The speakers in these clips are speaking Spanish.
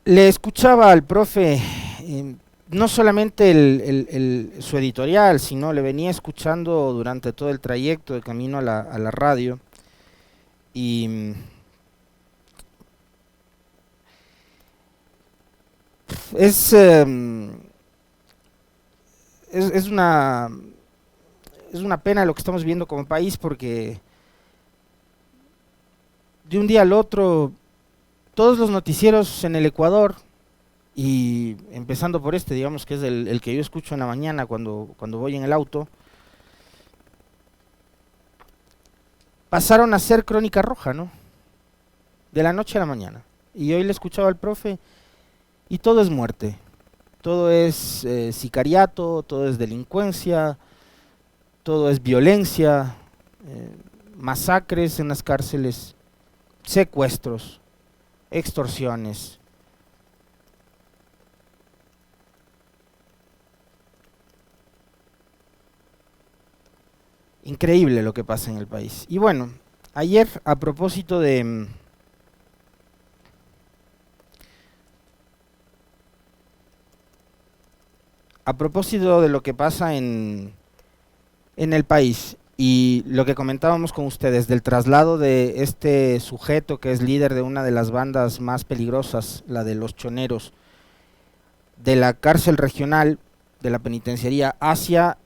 Le escuchaba al profe, no solamente su editorial, sino le venía escuchando durante todo el trayecto de camino a la radio. Y es, es, es una, es una pena lo que estamos viendo como país porque de un día al otro todos los noticieros en el Ecuador, y empezando por este, digamos que es el que yo escucho en la mañana cuando voy en el auto, pasaron a ser crónica roja, ¿no? De la noche a la mañana. Y hoy le escuchaba al profe y todo es muerte, todo es sicariato, todo es delincuencia, todo es violencia, eh, masacres en las cárceles, secuestros, extorsiones. Increíble lo que pasa en el país. Y bueno, ayer a propósito de lo que pasa en el país y lo que comentábamos con ustedes del traslado de este sujeto que es líder de una de las bandas más peligrosas, la de los choneros, de la cárcel regional de la penitenciaría hacia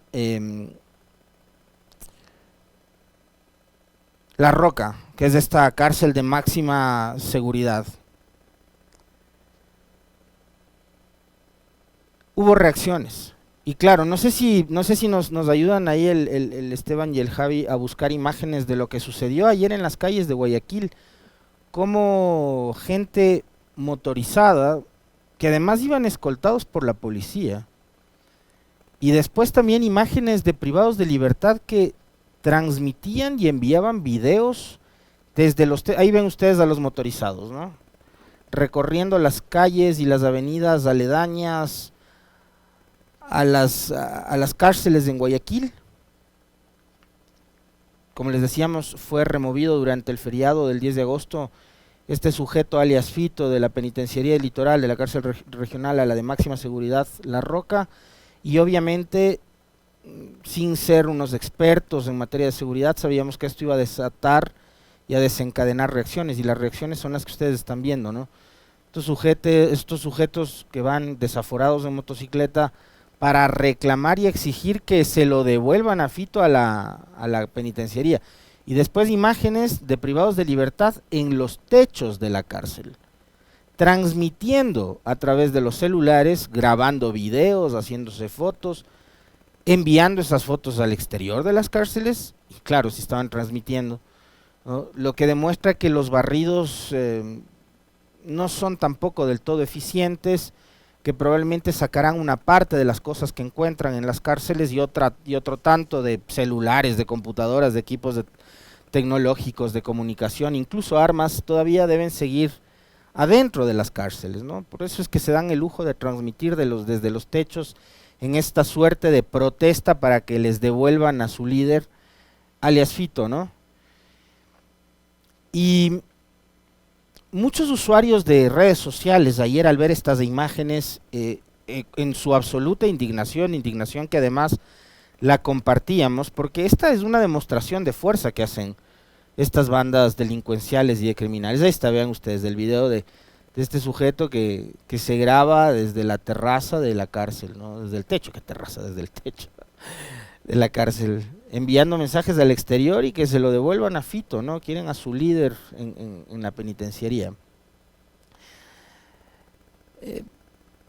La Roca, que es esta cárcel de máxima seguridad. Hubo reacciones. Y claro, no sé si nos ayudan ahí el Esteban y el Javi a buscar imágenes de lo que sucedió ayer en las calles de Guayaquil, como gente motorizada, que además iban escoltados por la policía, y después también imágenes de privados de libertad que transmitían y enviaban videos desde ahí ven ustedes a los motorizados, ¿no? Recorriendo las calles y las avenidas aledañas a las cárceles en Guayaquil. Como les decíamos, fue removido durante el feriado del 10 de agosto este sujeto alias Fito de la penitenciaría del Litoral, de la cárcel regional a la de máxima seguridad La Roca, y obviamente sin ser unos expertos en materia de seguridad sabíamos que esto iba a desatar y a desencadenar reacciones, y las reacciones son las que ustedes están viendo, ¿no? Estos sujetos que van desaforados en motocicleta para reclamar y exigir que se lo devuelvan a Fito a la penitenciaría. Y después imágenes de privados de libertad en los techos de la cárcel, transmitiendo a través de los celulares, grabando videos, haciéndose fotos, enviando esas fotos al exterior de las cárceles, y claro, si estaban transmitiendo, ¿no? Lo que demuestra que los barridos no son tampoco del todo eficientes, que probablemente sacarán una parte de las cosas que encuentran en las cárceles y otro tanto de celulares, de computadoras, de equipos tecnológicos de comunicación, incluso armas, todavía deben seguir adentro de las cárceles, ¿no? Por eso es que se dan el lujo de transmitir desde los techos en esta suerte de protesta para que les devuelvan a su líder, alias Fito, ¿no? Y muchos usuarios de redes sociales ayer al ver estas imágenes, en su absoluta indignación que además la compartíamos, porque esta es una demostración de fuerza que hacen estas bandas delincuenciales y de criminales. Ahí está, vean ustedes el video de este sujeto que se graba desde la terraza de la cárcel, ¿no? Desde el techo, ¿qué terraza? Desde el techo de la cárcel, enviando mensajes al exterior y que se lo devuelvan a Fito, ¿no? Quieren a su líder en la penitenciaría. Eh,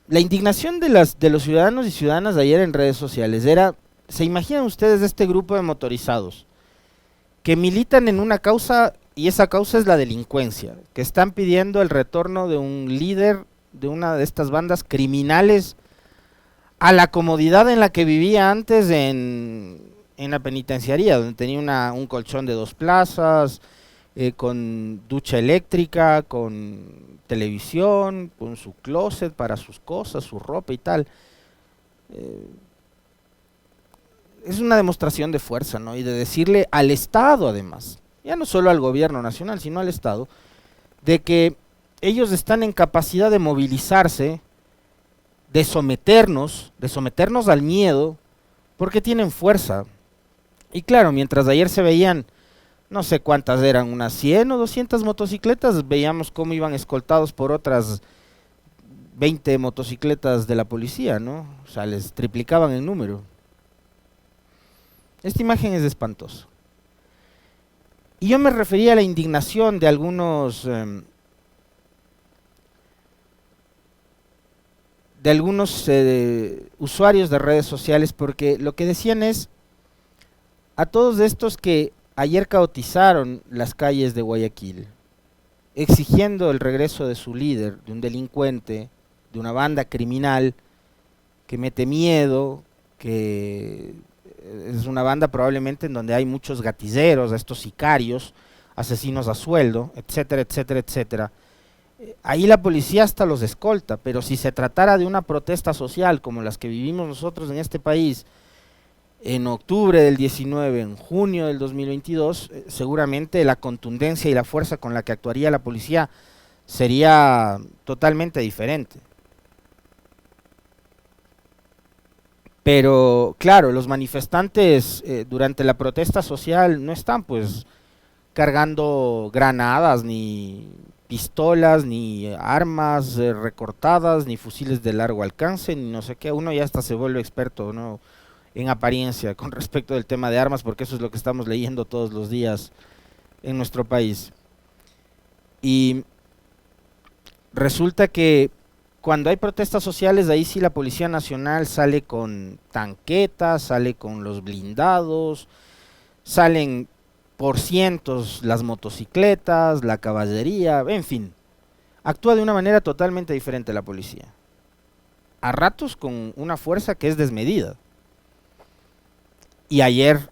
la indignación de los ciudadanos y ciudadanas de ayer en redes sociales era, ¿se imaginan ustedes este grupo de motorizados que militan en una causa, y esa causa es la delincuencia, que están pidiendo el retorno de un líder de una de estas bandas criminales a la comodidad en la que vivía antes en la penitenciaría, donde tenía un colchón de 2 plazas, con ducha eléctrica, con televisión, con su closet para sus cosas, su ropa y tal? Eh, es una demostración de fuerza, ¿no? Y de decirle al Estado, además, ya no solo al gobierno nacional, sino al Estado, de que ellos están en capacidad de movilizarse, de someternos al miedo, porque tienen fuerza. Y claro, mientras ayer se veían, no sé cuántas eran, unas 100 o 200 motocicletas, veíamos cómo iban escoltados por otras 20 motocicletas de la policía, ¿no? O sea, les triplicaban el número. Esta imagen es espantosa. Y yo me refería a la indignación de algunos usuarios de redes sociales, porque lo que decían es a todos estos que ayer caotizaron las calles de Guayaquil, exigiendo el regreso de su líder, de un delincuente, de una banda criminal que mete miedo, que es una banda probablemente en donde hay muchos gatilleros, estos sicarios, asesinos a sueldo, etcétera, etcétera, etcétera. Ahí la policía hasta los escolta, pero si se tratara de una protesta social como las que vivimos nosotros en este país, en octubre del 19, en junio del 2022, seguramente la contundencia y la fuerza con la que actuaría la policía sería totalmente diferente. Pero claro, los manifestantes durante la protesta social no están pues cargando granadas, ni pistolas, ni armas recortadas, ni fusiles de largo alcance, ni no sé qué. Uno ya hasta se vuelve experto, ¿no?, en apariencia con respecto del tema de armas, porque eso es lo que estamos leyendo todos los días en nuestro país. Y resulta que cuando hay protestas sociales, ahí sí la Policía Nacional sale con tanquetas, sale con los blindados, salen por cientos las motocicletas, la caballería, en fin. Actúa de una manera totalmente diferente la policía. A ratos con una fuerza que es desmedida. Y ayer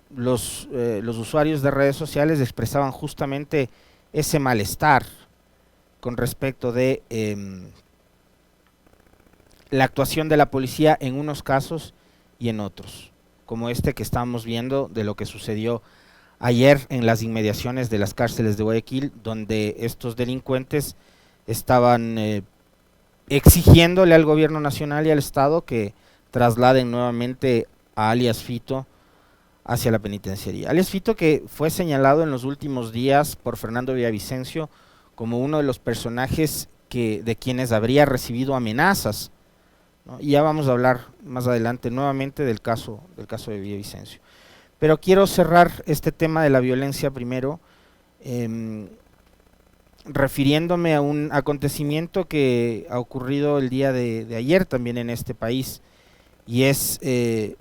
los usuarios de redes sociales expresaban justamente ese malestar con respecto de la actuación de la policía en unos casos y en otros, como este que estamos viendo de lo que sucedió ayer en las inmediaciones de las cárceles de Guayaquil, donde estos delincuentes estaban exigiéndole al gobierno nacional y al Estado que trasladen nuevamente a alias Fito hacia la penitenciaría. Alias Fito, que fue señalado en los últimos días por Fernando Villavicencio como uno de los personajes de quienes habría recibido amenazas, ¿no? Y ya vamos a hablar más adelante nuevamente del caso de Villavicencio. Pero quiero cerrar este tema de la violencia primero, refiriéndome a un acontecimiento que ha ocurrido el día de ayer también en este país, y es el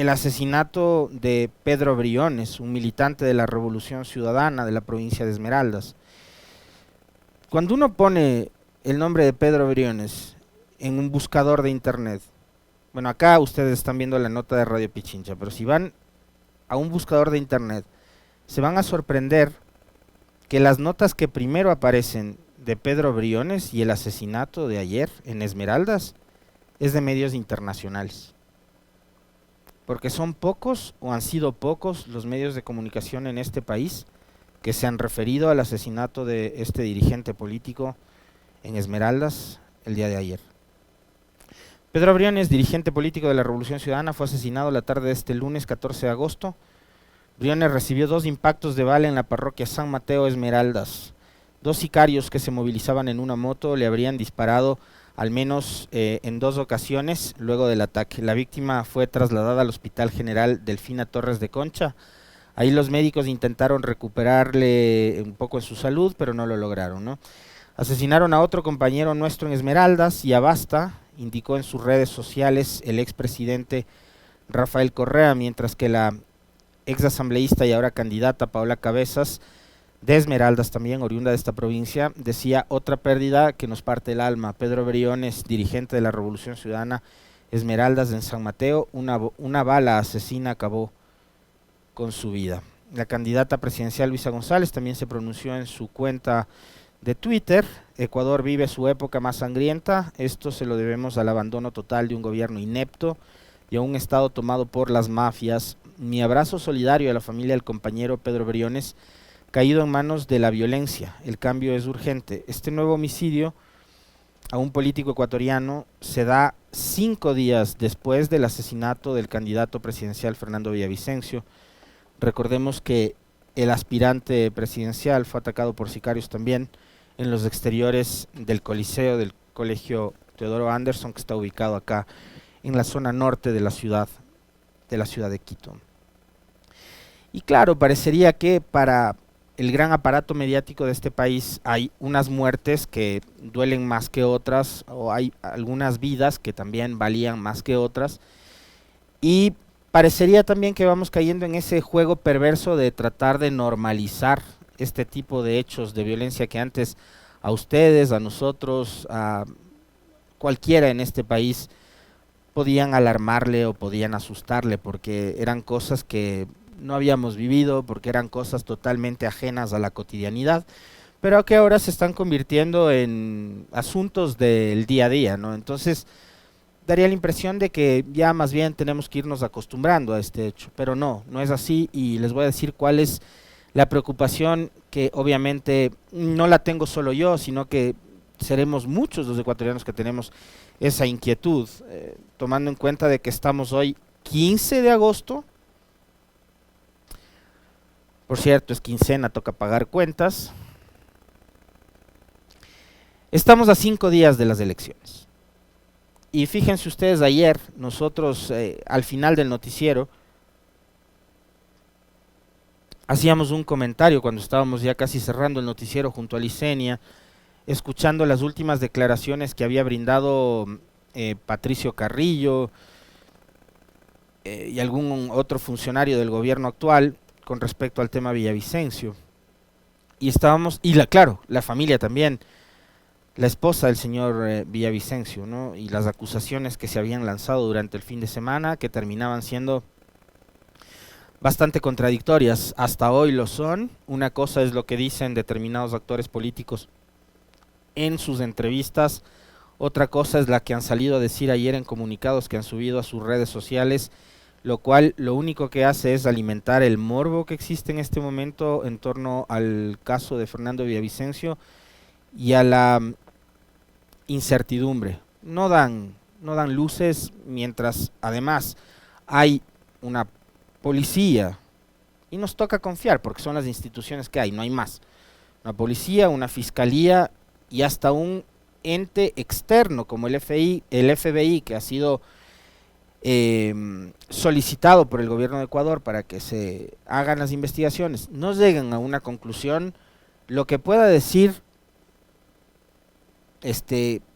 asesinato de Pedro Briones, un militante de la Revolución Ciudadana de la provincia de Esmeraldas. Cuando uno pone el nombre de Pedro Briones en un buscador de internet, bueno, acá ustedes están viendo la nota de Radio Pichincha, pero si van a un buscador de internet, se van a sorprender que las notas que primero aparecen de Pedro Briones y el asesinato de ayer en Esmeraldas es de medios internacionales. Porque son pocos, o han sido pocos, los medios de comunicación en este país que se han referido al asesinato de este dirigente político en Esmeraldas el día de ayer. Pedro Briones, dirigente político de la Revolución Ciudadana, fue asesinado la tarde de este lunes 14 de agosto. Briones recibió 2 impactos de bala en la parroquia San Mateo Esmeraldas. 2 sicarios que se movilizaban en una moto le habrían disparado al menos en 2 ocasiones luego del ataque. La víctima fue trasladada al Hospital General Delfina Torres de Concha. Ahí los médicos intentaron recuperarle un poco de su salud, pero no lo lograron, ¿no? Asesinaron a otro compañero nuestro en Esmeraldas y Abasta, indicó en sus redes sociales el expresidente Rafael Correa, mientras que la exasambleísta y ahora candidata Paola Cabezas, de Esmeraldas también, oriunda de esta provincia, decía: otra pérdida que nos parte el alma. Pedro Briones, dirigente de la Revolución Ciudadana, Esmeraldas en San Mateo, una bala asesina acabó con su vida. La candidata presidencial Luisa González también se pronunció en su cuenta de Twitter: Ecuador vive su época más sangrienta, esto se lo debemos al abandono total de un gobierno inepto y a un estado tomado por las mafias. Mi abrazo solidario a la familia del compañero Pedro Briones, caído en manos de la violencia. El cambio es urgente. Este nuevo homicidio a un político ecuatoriano se da 5 días después del asesinato del candidato presidencial Fernando Villavicencio. Recordemos que el aspirante presidencial fue atacado por sicarios también en los exteriores del Coliseo del Colegio Teodoro Anderson, que está ubicado acá en la zona norte de la ciudad de Quito. Y claro, parecería que para el gran aparato mediático de este país hay unas muertes que duelen más que otras, o hay algunas vidas que también valían más que otras, y parecería también que vamos cayendo en ese juego perverso de tratar de normalizar este tipo de hechos de violencia que antes a ustedes, a nosotros, a cualquiera en este país podían alarmarle o podían asustarle, porque eran cosas que no habíamos vivido, porque eran cosas totalmente ajenas a la cotidianidad, pero que ahora se están convirtiendo en asuntos del día a día, ¿no? Entonces, daría la impresión de que ya más bien tenemos que irnos acostumbrando a este hecho, pero no, no es así, y les voy a decir cuál es la preocupación, que obviamente no la tengo solo yo, sino que seremos muchos los ecuatorianos que tenemos esa inquietud, tomando en cuenta de que estamos hoy 15 de agosto, por cierto, es quincena, toca pagar cuentas. Estamos a 5 días de las elecciones. Y fíjense ustedes, ayer nosotros al final del noticiero hacíamos un comentario cuando estábamos ya casi cerrando el noticiero junto a Licenia, escuchando las últimas declaraciones que había brindado Patricio Carrillo y algún otro funcionario del gobierno actual con respecto al tema Villavicencio. Y estábamos, y claro, la familia también, la esposa del señor Villavicencio, ¿no? Y las acusaciones que se habían lanzado durante el fin de semana, que terminaban siendo bastante contradictorias, hasta hoy lo son. Una cosa es lo que dicen determinados actores políticos en sus entrevistas, otra cosa es la que han salido a decir ayer en comunicados que han subido a sus redes sociales, lo cual lo único que hace es alimentar el morbo que existe en este momento en torno al caso de Fernando Villavicencio y a la incertidumbre. No dan luces, mientras además hay una policía, y nos toca confiar porque son las instituciones que hay, no hay más. Una policía, una fiscalía y hasta un ente externo como el FBI, que ha sido solicitado por el gobierno de Ecuador para que se hagan las investigaciones, no llegan a una conclusión. Lo que pueda decir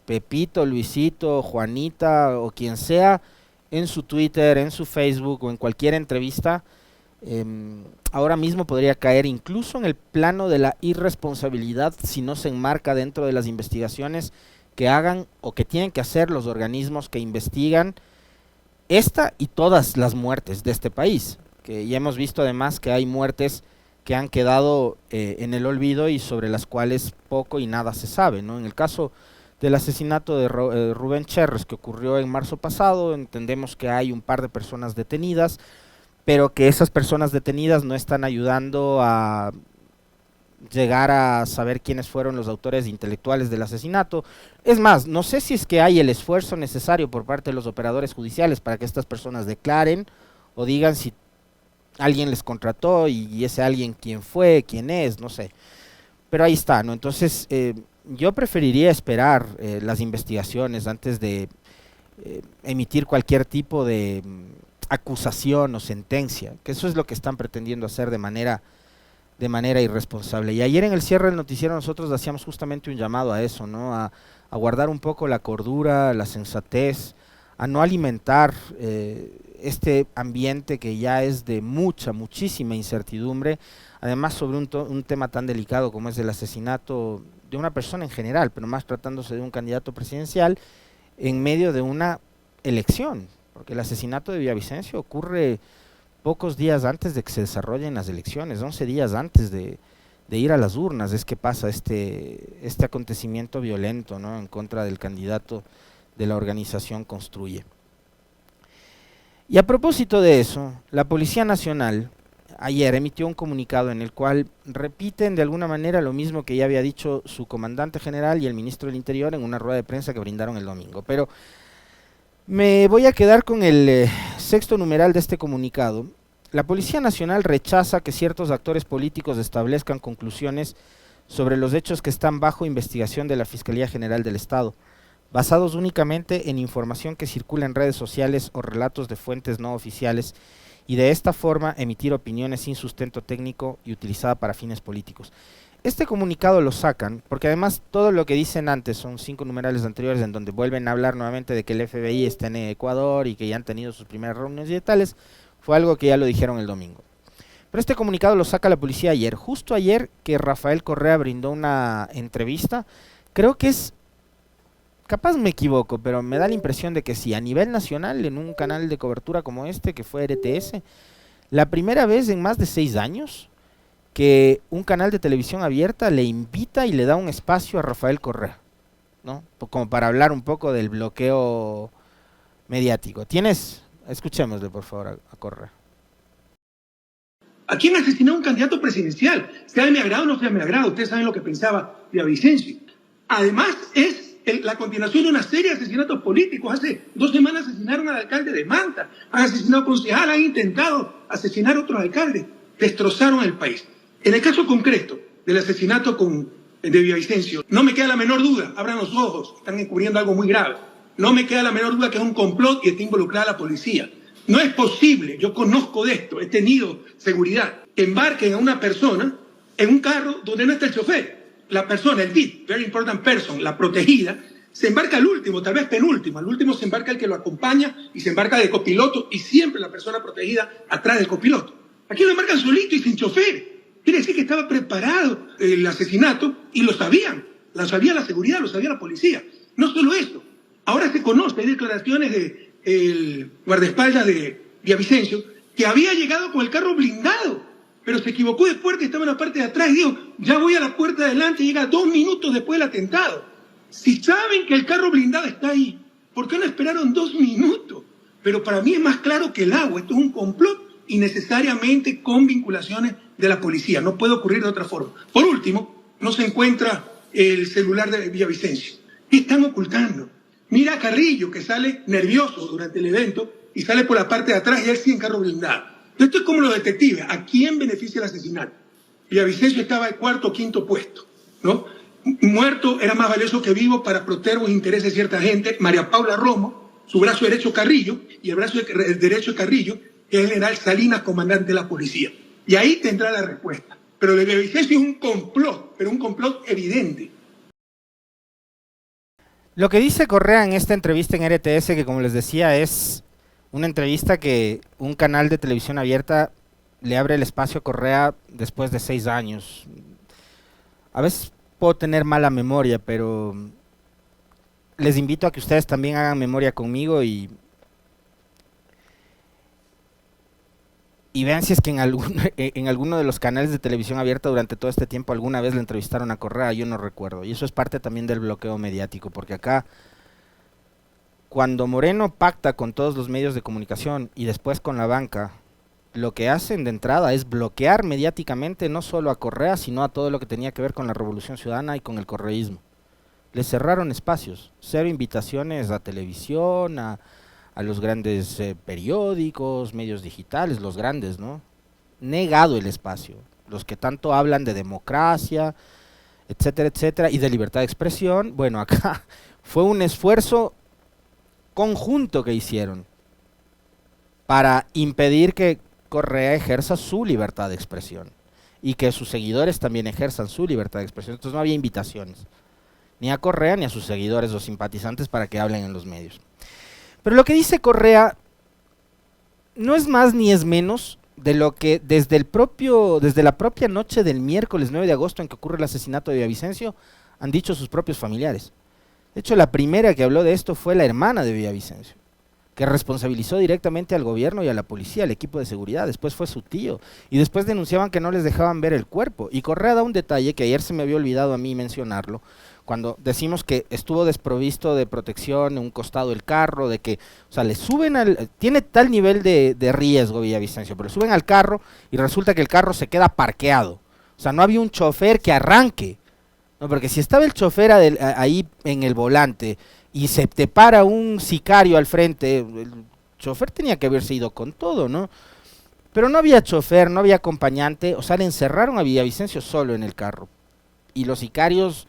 Pepito, Luisito, Juanita o quien sea en su Twitter, en su Facebook o en cualquier entrevista, ahora mismo podría caer incluso en el plano de la irresponsabilidad si no se enmarca dentro de las investigaciones que hagan o que tienen que hacer los organismos que investigan esta y todas las muertes de este país, que ya hemos visto además que hay muertes que han quedado en el olvido y sobre las cuales poco y nada se sabe, ¿no? En el caso del asesinato de Rubén Cherres, que ocurrió en marzo pasado, entendemos que hay un par de personas detenidas, pero que esas personas detenidas no están ayudando a llegar a saber quiénes fueron los autores intelectuales del asesinato. Es más, no sé si es que hay el esfuerzo necesario por parte de los operadores judiciales para que estas personas declaren o digan si alguien les contrató y ese alguien quién fue, quién es, no sé. Pero ahí está, ¿no? Entonces, yo preferiría esperar las investigaciones antes de emitir cualquier tipo de acusación o sentencia, que eso es lo que están pretendiendo hacer de manera irresponsable. Y ayer en el cierre del noticiero nosotros hacíamos justamente un llamado a eso, ¿no? A guardar un poco la cordura, la sensatez, a no alimentar este ambiente que ya es de muchísima incertidumbre, además sobre un tema tan delicado como es el asesinato de una persona en general, pero más tratándose de un candidato presidencial en medio de una elección, porque el asesinato de Villavicencio ocurre pocos días antes de que se desarrollen las elecciones, 11 días antes de ir a las urnas, es que pasa este acontecimiento violento, ¿no? En contra del candidato de la organización Construye. Y a propósito de eso, la Policía Nacional ayer emitió un comunicado en el cual repiten de alguna manera lo mismo que ya había dicho su comandante general y el ministro del Interior en una rueda de prensa que brindaron el domingo. Pero me voy a quedar con el sexto numeral de este comunicado. La Policía Nacional rechaza que ciertos actores políticos establezcan conclusiones sobre los hechos que están bajo investigación de la Fiscalía General del Estado, basados únicamente en información que circula en redes sociales o relatos de fuentes no oficiales, y de esta forma emitir opiniones sin sustento técnico y utilizada para fines políticos. Este comunicado lo sacan porque además todo lo que dicen antes, son 5 numerales anteriores en donde vuelven a hablar nuevamente de que el FBI está en Ecuador y que ya han tenido sus primeras reuniones y tales, fue algo que ya lo dijeron el domingo. Pero este comunicado lo saca la policía ayer, justo ayer que Rafael Correa brindó una entrevista. Creo que es, capaz me equivoco, pero me da la impresión de que sí, a nivel nacional, en un canal de cobertura como este, que fue RTS, la primera vez en más de 6 años que un canal de televisión abierta le invita y le da un espacio a Rafael Correa, ¿no? Como para hablar un poco del bloqueo mediático. Escuchémosle por favor a Correa. ¿A quién asesinó un candidato presidencial? Sea de mi agrado o no sea de mi agrado, ustedes saben lo que pensaba Villavicencio. Además, es la continuación de una serie de asesinatos políticos. Hace 2 semanas asesinaron al alcalde de Manta, han asesinado a concejal, han intentado asesinar a otros alcaldes, destrozaron el país. En el caso concreto del asesinato de Villavicencio, no me queda la menor duda, abran los ojos, están encubriendo algo muy grave. No me queda la menor duda que es un complot y está involucrada la policía. No es posible, yo conozco de esto, he tenido seguridad, que embarquen a una persona en un carro donde no está el chofer. La persona, el VIP, very important person, la protegida, se embarca al último, tal vez penúltimo. Al último se embarca el que lo acompaña y se embarca de copiloto y siempre la persona protegida atrás del copiloto. Aquí lo embarcan solito y sin chofer. Quiere decir que estaba preparado el asesinato y lo sabían. Lo sabía la seguridad, lo sabía la policía. No solo eso. Ahora se conoce, hay declaraciones del guardaespaldas de Villavicencio, que había llegado con el carro blindado, pero se equivocó de puerta y estaba en la parte de atrás y dijo, ya voy a la puerta de adelante, y llega 2 minutos después del atentado. Si saben que el carro blindado está ahí, ¿por qué no esperaron 2 minutos? Pero para mí es más claro que el agua. Esto es un complot y necesariamente con vinculaciones de la policía. No puede ocurrir de otra forma. Por último, no se encuentra el celular de Villavicencio. ¿Qué están ocultando? Mira a Carrillo, que sale nervioso durante el evento y sale por la parte de atrás y él sí en carro blindado. Esto es como los detectives. ¿A quién beneficia el asesinato? Villavicencio estaba de 4º o 5º puesto, ¿no? Muerto era más valioso que vivo para proteger los intereses de cierta gente. María Paula Romo, su brazo derecho Carrillo, y el brazo derecho de Carrillo, que es el general Salinas, comandante de la policía. Y ahí tendrá la respuesta. Pero lo de Villavicencio es un complot, pero un complot evidente. Lo que dice Correa en esta entrevista en RTS, que como les decía es una entrevista que un canal de televisión abierta le abre el espacio a Correa después de 6 años. A veces puedo tener mala memoria, pero les invito a que ustedes también hagan memoria conmigo y vean si es que en alguno de los canales de televisión abierta durante todo este tiempo alguna vez le entrevistaron a Correa. Yo no recuerdo, y eso es parte también del bloqueo mediático, porque acá cuando Moreno pacta con todos los medios de comunicación y después con la banca, lo que hacen de entrada es bloquear mediáticamente no solo a Correa, sino a todo lo que tenía que ver con la Revolución Ciudadana y con el correísmo. Les cerraron espacios, 0 invitaciones a televisión, a los grandes periódicos, medios digitales, los grandes, ¿no? Negado el espacio. Los que tanto hablan de democracia, etcétera, etcétera, y de libertad de expresión, bueno, acá fue un esfuerzo conjunto que hicieron para impedir que Correa ejerza su libertad de expresión y que sus seguidores también ejerzan su libertad de expresión. Entonces no había invitaciones, ni a Correa ni a sus seguidores o simpatizantes para que hablen en los medios. Pero lo que dice Correa no es más ni es menos de lo que desde la propia noche del miércoles 9 de agosto en que ocurre el asesinato de Villavicencio han dicho sus propios familiares. De hecho, la primera que habló de esto fue la hermana de Villavicencio, que responsabilizó directamente al gobierno y a la policía, al equipo de seguridad. Después fue su tío, y después denunciaban que no les dejaban ver el cuerpo. Y Correa da un detalle que ayer se me había olvidado a mí mencionarlo, cuando decimos que estuvo desprovisto de protección en un costado del carro, de que, o sea, le suben tiene tal nivel de riesgo Villavicencio, pero le suben al carro y resulta que el carro se queda parqueado. O sea, no había un chofer que arranque, ¿no? Porque si estaba el chofer ahí en el volante y se te para un sicario al frente, el chofer tenía que haberse ido con todo, ¿no? Pero no había chofer, no había acompañante, o sea, le encerraron a Villavicencio solo en el carro. Y los sicarios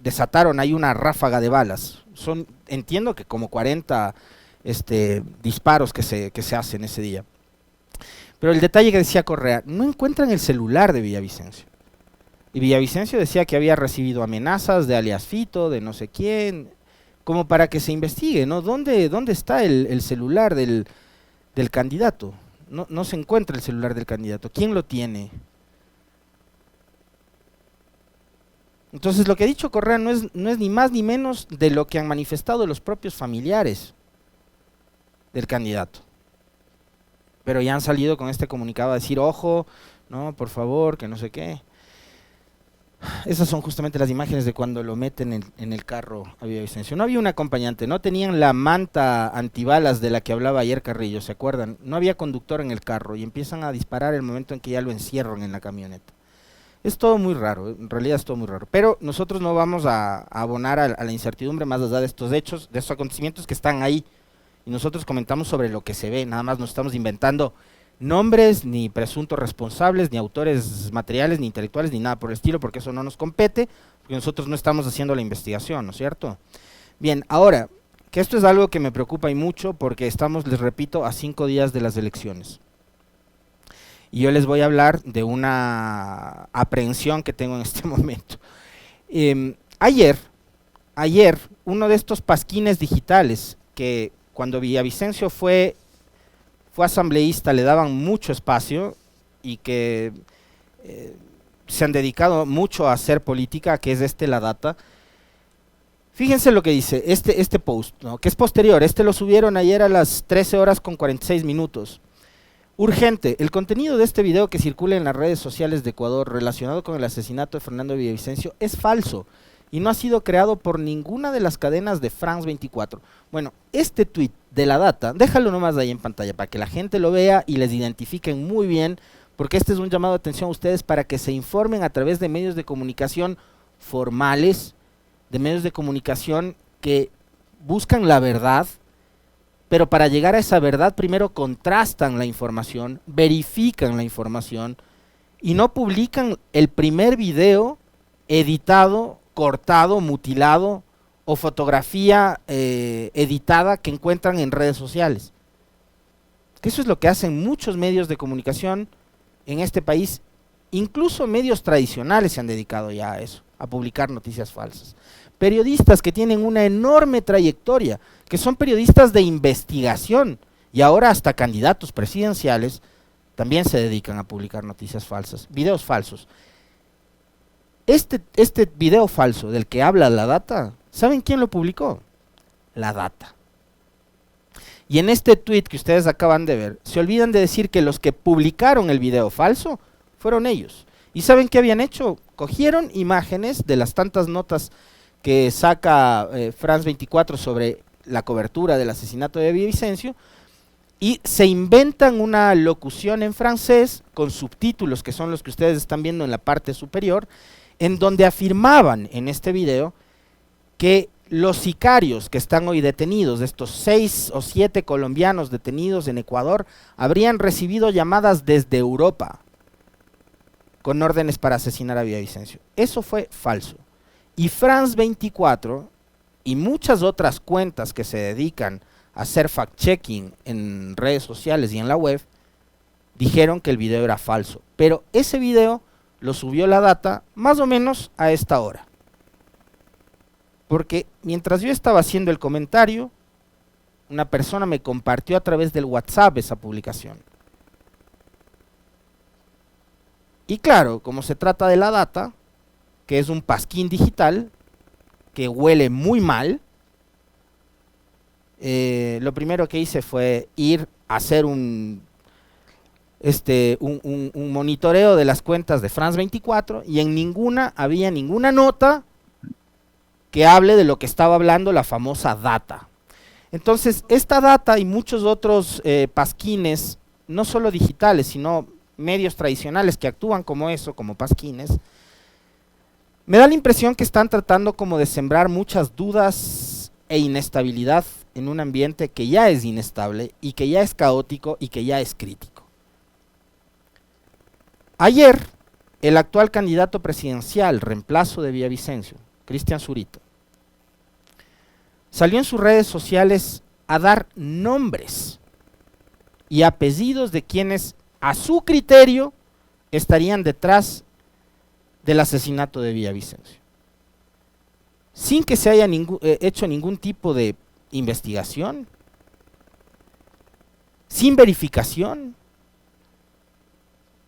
desataron ahí una ráfaga de balas. Entiendo que como 40 disparos que se hacen ese día. Pero el detalle que decía Correa, no encuentran el celular de Villavicencio. Y Villavicencio decía que había recibido amenazas de alias Fito, de no sé quién, como para que se investigue, ¿no? ¿Dónde está el celular del candidato? No se encuentra el celular del candidato. ¿Quién lo tiene? Entonces lo que ha dicho Correa no es ni más ni menos de lo que han manifestado los propios familiares del candidato. Pero ya han salido con este comunicado a decir, ojo, no, por favor, que no sé qué. Esas son justamente las imágenes de cuando lo meten en el carro a Villavicencio. No había un acompañante, no tenían la manta antibalas de la que hablaba ayer Carrillo, ¿se acuerdan? No había conductor en el carro y empiezan a disparar el momento en que ya lo encierran en la camioneta. Es todo muy raro, en realidad es todo muy raro. Pero nosotros no vamos a abonar a la incertidumbre más allá de estos hechos, de estos acontecimientos que están ahí. Y nosotros comentamos sobre lo que se ve, nada más no estamos inventando nombres, ni presuntos responsables, ni autores materiales, ni intelectuales, ni nada por el estilo, porque eso no nos compete, porque nosotros no estamos haciendo la investigación, ¿no es cierto? Bien, ahora, que esto es algo que me preocupa y mucho, porque estamos, les repito, a 5 días de las elecciones. Y yo les voy a hablar de una aprehensión que tengo en este momento. Ayer, uno de estos pasquines digitales, que cuando Villavicencio fue asambleísta le daban mucho espacio y que se han dedicado mucho a hacer política, que es La Data. Fíjense lo que dice este post, ¿no? Que es posterior, lo subieron ayer a las 13 horas con 46 minutos. Urgente, el contenido de este video que circula en las redes sociales de Ecuador relacionado con el asesinato de Fernando Villavicencio es falso y no ha sido creado por ninguna de las cadenas de France 24. Bueno, este tweet de La Data, déjalo nomás ahí en pantalla para que la gente lo vea y les identifiquen muy bien, porque este es un llamado de atención a ustedes para que se informen a través de medios de comunicación formales, de medios de comunicación que buscan la verdad, pero para llegar a esa verdad primero contrastan la información, verifican la información y no publican el primer video editado, cortado, mutilado o fotografía editada que encuentran en redes sociales. Que eso es lo que hacen muchos medios de comunicación en este país, incluso medios tradicionales se han dedicado ya a eso, a publicar noticias falsas. Periodistas que tienen una enorme trayectoria, que son periodistas de investigación y ahora hasta candidatos presidenciales también se dedican a publicar noticias falsas, videos falsos. Este video falso del que habla La Data, ¿saben quién lo publicó? La Data. Y en este tweet que ustedes acaban de ver, se olvidan de decir que los que publicaron el video falso fueron ellos. ¿Y saben qué habían hecho? Cogieron imágenes de las tantas notas que saca France 24 sobre la cobertura del asesinato de Villavicencio y se inventan una locución en francés con subtítulos que son los que ustedes están viendo en la parte superior, en donde afirmaban en este video que los sicarios que están hoy detenidos, de estos 6 o 7 colombianos detenidos en Ecuador, habrían recibido llamadas desde Europa con órdenes para asesinar a Villavicencio. Eso fue falso. Y France 24 y muchas otras cuentas que se dedican a hacer fact-checking en redes sociales y en la web, dijeron que el video era falso. Pero ese video lo subió La Data más o menos a esta hora. Porque mientras yo estaba haciendo el comentario, una persona me compartió a través del WhatsApp esa publicación. Y claro, como se trata de La Data, que es un pasquín digital, que huele muy mal, lo primero que hice fue ir a hacer un un monitoreo de las cuentas de France 24 y en ninguna había ninguna nota que hable de lo que estaba hablando la famosa data. Entonces, esta data y muchos otros pasquines, no solo digitales, sino medios tradicionales que actúan como eso, como pasquines, me da la impresión que están tratando como de sembrar muchas dudas e inestabilidad en un ambiente que ya es inestable y que ya es caótico y que ya es crítico. Ayer, el actual candidato presidencial, reemplazo de Villavicencio, Cristian Zurita, salió en sus redes sociales a dar nombres y apellidos de quienes, a su criterio, estarían detrás del asesinato de Villavicencio, sin que se haya hecho ningún tipo de investigación, sin verificación,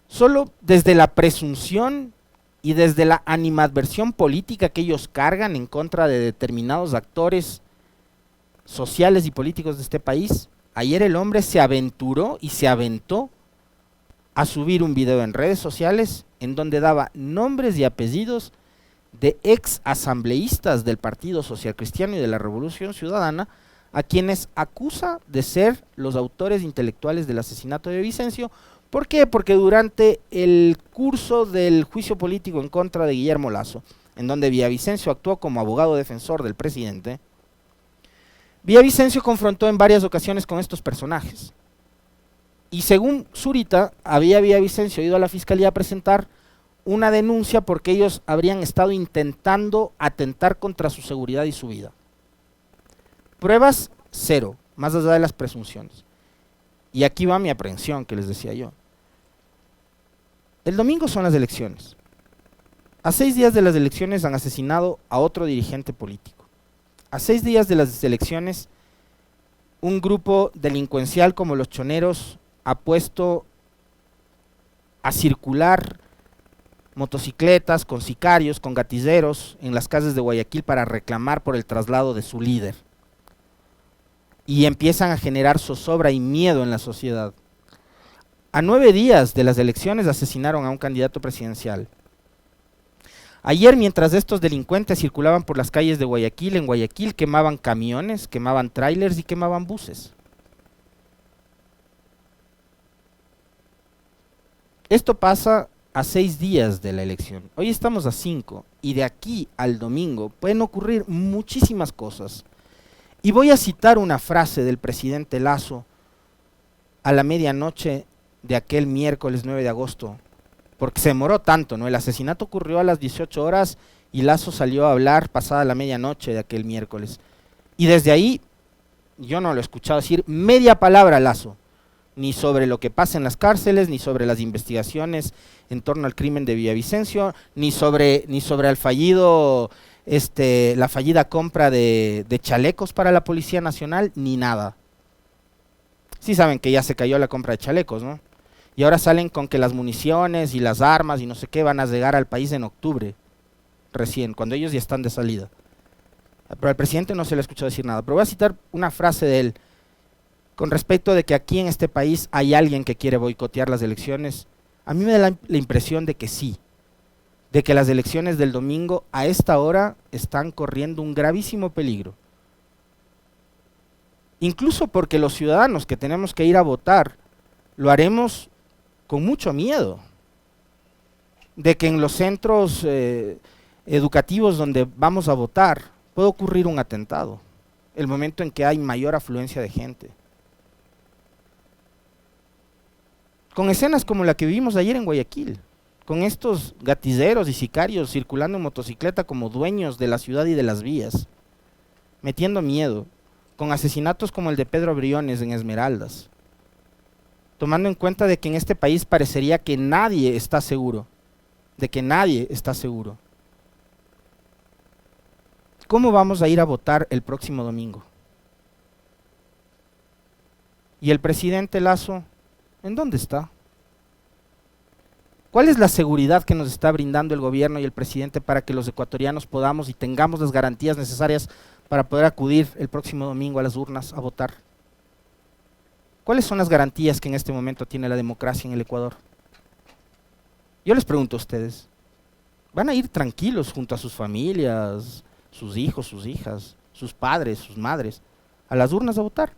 solo desde la presunción y desde la animadversión política que ellos cargan en contra de determinados actores sociales y políticos de este país. Ayer el hombre se aventuró y se aventó a subir un video en redes sociales en donde daba nombres y apellidos de ex asambleístas del Partido Social Cristiano y de la Revolución Ciudadana, a quienes acusa de ser los autores intelectuales del asesinato de Villavicencio. ¿Por qué? Porque durante el curso del juicio político en contra de Guillermo Lasso, en donde Villavicencio actuó como abogado defensor del presidente, Villavicencio confrontó en varias ocasiones con estos personajes. Y según Zurita, había Villavicencio ido a la fiscalía a presentar una denuncia porque ellos habrían estado intentando atentar contra su seguridad y su vida. Pruebas cero, más allá de las presunciones. Y aquí va mi aprehensión que les decía yo. El domingo son las elecciones. A 6 días de las elecciones han asesinado a otro dirigente político. A 6 días de las elecciones, un grupo delincuencial como los choneros ha puesto a circular motocicletas con sicarios, con gatilleros en las calles de Guayaquil para reclamar por el traslado de su líder. Y empiezan a generar zozobra y miedo en la sociedad. A 9 días de las elecciones asesinaron a un candidato presidencial. Ayer, mientras estos delincuentes circulaban por las calles de Guayaquil, en Guayaquil quemaban camiones, quemaban trailers y quemaban buses. Esto pasa a 6 días de la elección. Hoy estamos a 5 y de aquí al domingo pueden ocurrir muchísimas cosas. Y voy a citar una frase del presidente Lasso a la medianoche de aquel miércoles 9 de agosto, porque se demoró tanto, ¿no? El asesinato ocurrió a las 18 horas y Lasso salió a hablar pasada la medianoche de aquel miércoles. Y desde ahí yo no lo he escuchado decir media palabra a Lasso, ni sobre lo que pasa en las cárceles, ni sobre las investigaciones en torno al crimen de Villavicencio, ni sobre el fallido, la fallida compra de chalecos para la Policía Nacional, ni nada. Sí saben que ya se cayó la compra de chalecos, ¿no? Y ahora salen con que las municiones y las armas y no sé qué van a llegar al país en octubre, recién, cuando ellos ya están de salida. Pero al presidente no se le ha escuchado decir nada. Pero voy a citar una frase de él, con respecto de que aquí en este país hay alguien que quiere boicotear las elecciones. A mí me da la impresión de que sí, de que las elecciones del domingo a esta hora están corriendo un gravísimo peligro. Incluso porque los ciudadanos que tenemos que ir a votar, lo haremos con mucho miedo de que en los centros educativos donde vamos a votar puede ocurrir un atentado, el momento en que hay mayor afluencia de gente. Con escenas como la que vivimos ayer en Guayaquil, con estos gatilleros y sicarios circulando en motocicleta como dueños de la ciudad y de las vías, metiendo miedo, con asesinatos como el de Pedro Briones en Esmeraldas, tomando en cuenta de que en este país parecería que nadie está seguro, de que nadie está seguro. ¿Cómo vamos a ir a votar el próximo domingo? ¿Y el presidente Lasso, en dónde está? ¿Cuál es la seguridad que nos está brindando el gobierno y el presidente para que los ecuatorianos podamos y tengamos las garantías necesarias para poder acudir el próximo domingo a las urnas a votar? ¿Cuáles son las garantías que en este momento tiene la democracia en el Ecuador? Yo les pregunto a ustedes, ¿van a ir tranquilos junto a sus familias, sus hijos, sus hijas, sus padres, sus madres, a las urnas a votar?